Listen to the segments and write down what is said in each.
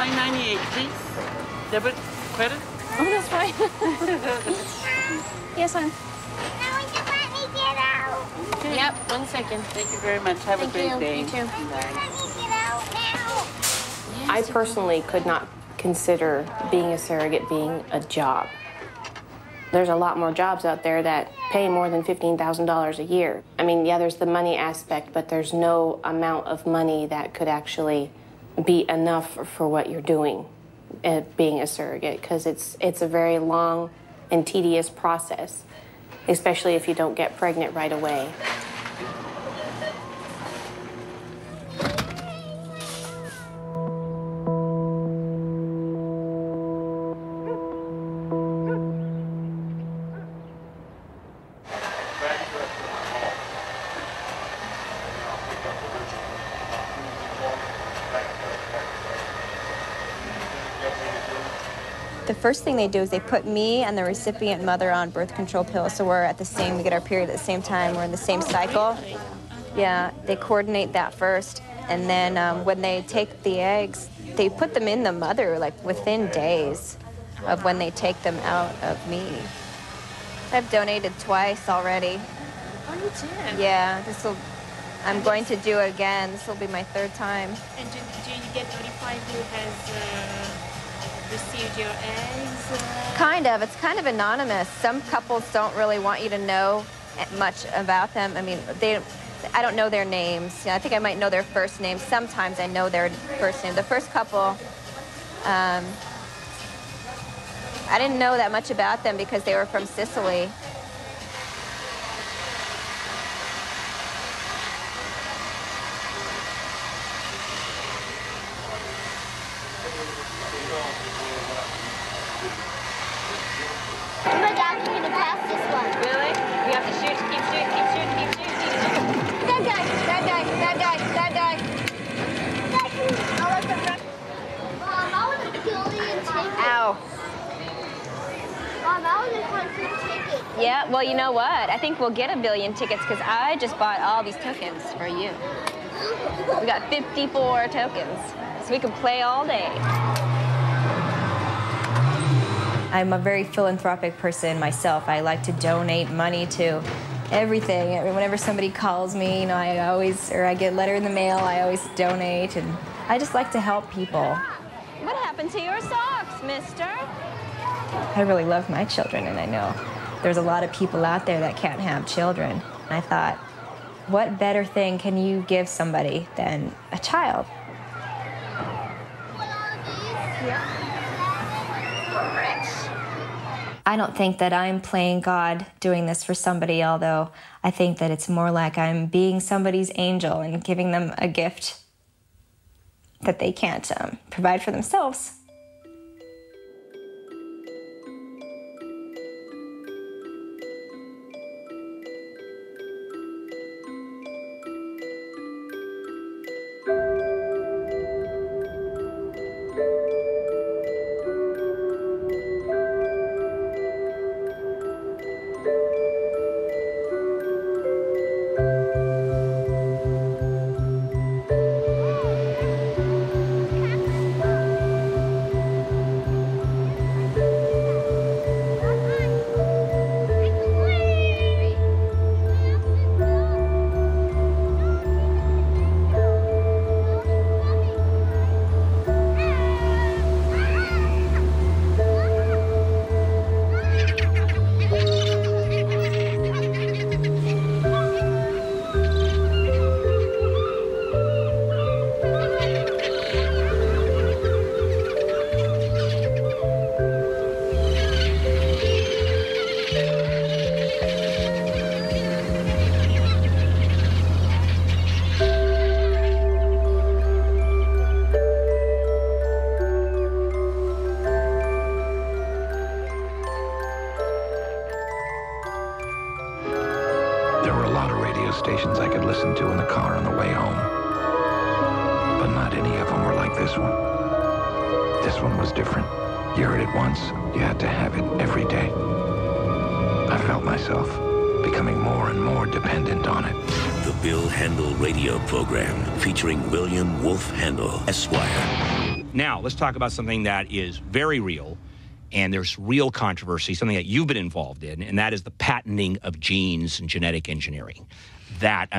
$9.98, please. Debit, credit? Oh, that's fine. Yes, hon. Now you let me get out. Okay. Yep, 1 second. Thank you very much. Have a great day. You too. Bye. Let me get out now. I personally could not consider being a surrogate being a job. There's a lot more jobs out there that pay more than $15,000 a year. I mean, yeah, there's the money aspect, but there's no amount of money that could actually be enough for what you're doing, being a surrogate, because it's a very long and tedious process, especially if you don't get pregnant right away. The first thing they do is they put me and the recipient mother on birth control pills, so we're at the same, we get our period at the same time, we're in the same cycle. Yeah, they coordinate that first, and then when they take the eggs, they put them in the mother, like within days of when they take them out of me. I've donated twice already. Oh, you did? Yeah, I'm going to do it again. This will be my third time. And do you get notified who has received your eggs? Kind of. It's kind of anonymous. Some couples don't really want you to know much about them. I mean, I don't know their names. I think I might know their first name. Sometimes I know their first name. The first couple, I didn't know that much about them because they were from Sicily. My dad's going to pass this one. Really? You have to shoot, keep shooting, keep shooting, keep shooting. That guy, that guy, that guy, that guy. Mom, I want a billion tickets. Ow. Mom, I want a 100 tickets. Yeah, well, you know what? I think we'll get 1 billion tickets because I just bought all these tokens for you. We got 54 tokens, so we can play all day. I'm a very philanthropic person myself. I like to donate money to everything. Whenever somebody calls me, you know, I get a letter in the mail, I always donate, and I just like to help people. What happened to your socks, mister? I really love my children, and I know there's a lot of people out there that can't have children. And I thought, what better thing can you give somebody than a child? I don't think that I'm playing God doing this for somebody, although I think that it's more like I'm being somebody's angel and giving them a gift that they can't provide for themselves. stations I could listen to in the car on the way home. But not any of them were like this one. This one was different. You heard it once, you had to have it every day. I felt myself becoming more and more dependent on it. The Bill Handel radio program featuring William Wolf Handel, Esquire. Now, let's talk about something that is very real, and there's real controversy, something that you've been involved in, and that is the patenting of genes and genetic engineering. That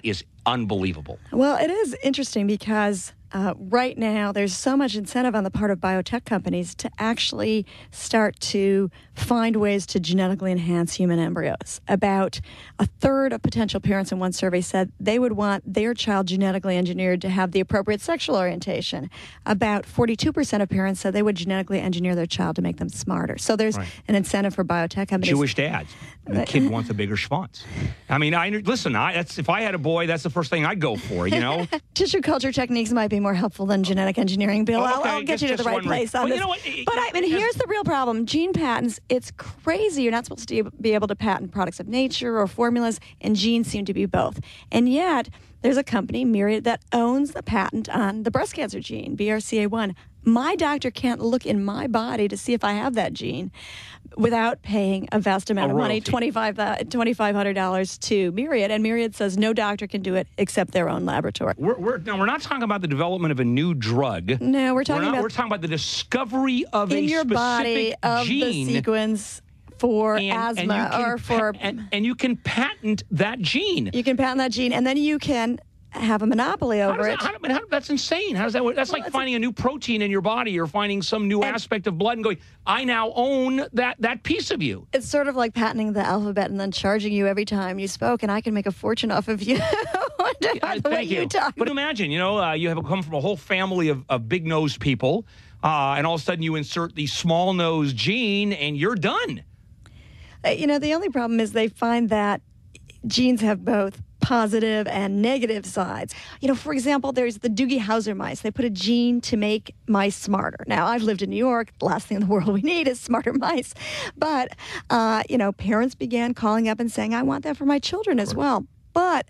is unbelievable. Well, it is interesting because right now there's so much incentive on the part of biotech companies to actually start to find ways to genetically enhance human embryos. About a third of potential parents in one survey said they would want their child genetically engineered to have the appropriate sexual orientation. About 42% of parents said they would genetically engineer their child to make them smarter. So there's an incentive for biotech companies. Jewish dads. The kid wants a bigger schwanz. I mean, if I had a boy, that's the first thing I'd go for, you know? Tissue culture techniques might be more helpful than genetic engineering, Bill. Oh, okay. I'll get you to the right place on this. You know what? But I mean, here's the real problem. Gene patents, it's crazy. You're not supposed to be able to patent products of nature or formulas, and genes seem to be both. And yet, there's a company, Myriad, that owns the patent on the breast cancer gene, BRCA1. My doctor can't look in my body to see if I have that gene without paying a vast amount of money, $2,500 to Myriad. And Myriad says no doctor can do it except their own laboratory. We're not talking about the development of a new drug. No, we're talking about the discovery of in a your specific body of gene. the sequence for asthma and you can patent that gene. You can patent that gene, and then you can have a monopoly over it. That's insane. How does that work? That's like finding a new protein in your body or finding some new aspect of blood and going, I now own that piece of you. It's sort of like patenting the alphabet and then charging you every time you spoke, and I can make a fortune off of you. Thank you. But imagine, you have come from a whole family of big-nosed people, and all of a sudden you insert the small-nose gene, and you're done. The only problem is they find that genes have both positive and negative sides. For example, there's the Doogie Howser mice. They put a gene to make mice smarter. Now, I've lived in New York. The last thing in the world we need is smarter mice. But, parents began calling up and saying, I want that for my children as well. But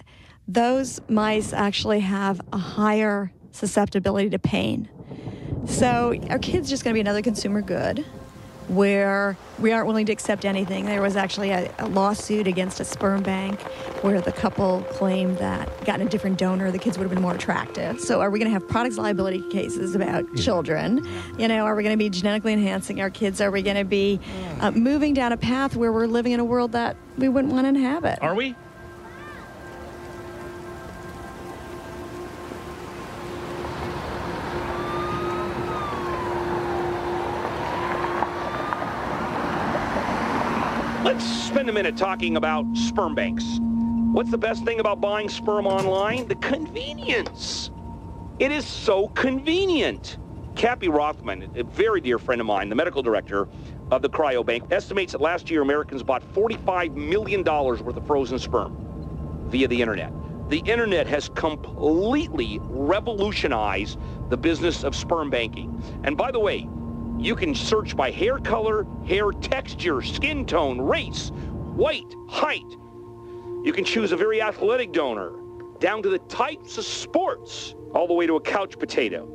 those mice actually have a higher susceptibility to pain. So our kid's just going to be another consumer good where we aren't willing to accept anything. There was actually a lawsuit against a sperm bank where the couple claimed that gotten a different donor, the kids would have been more attractive. So are we going to have products liability cases about children? Are we going to be genetically enhancing our kids? Are we going to be moving down a path where we're living in a world that we wouldn't want to inhabit? Are we? Let's spend a minute talking about sperm banks. What's the best thing about buying sperm online? The convenience. It is so convenient. Cappy Rothman, a very dear friend of mine, the medical director of the cryobank, estimates that last year Americans bought $45 million worth of frozen sperm via the internet. The internet has completely revolutionized the business of sperm banking. And by the way, you can search by hair color, hair texture, skin tone, race, weight, height. You can choose a very athletic donor, down to the types of sports, all the way to a couch potato.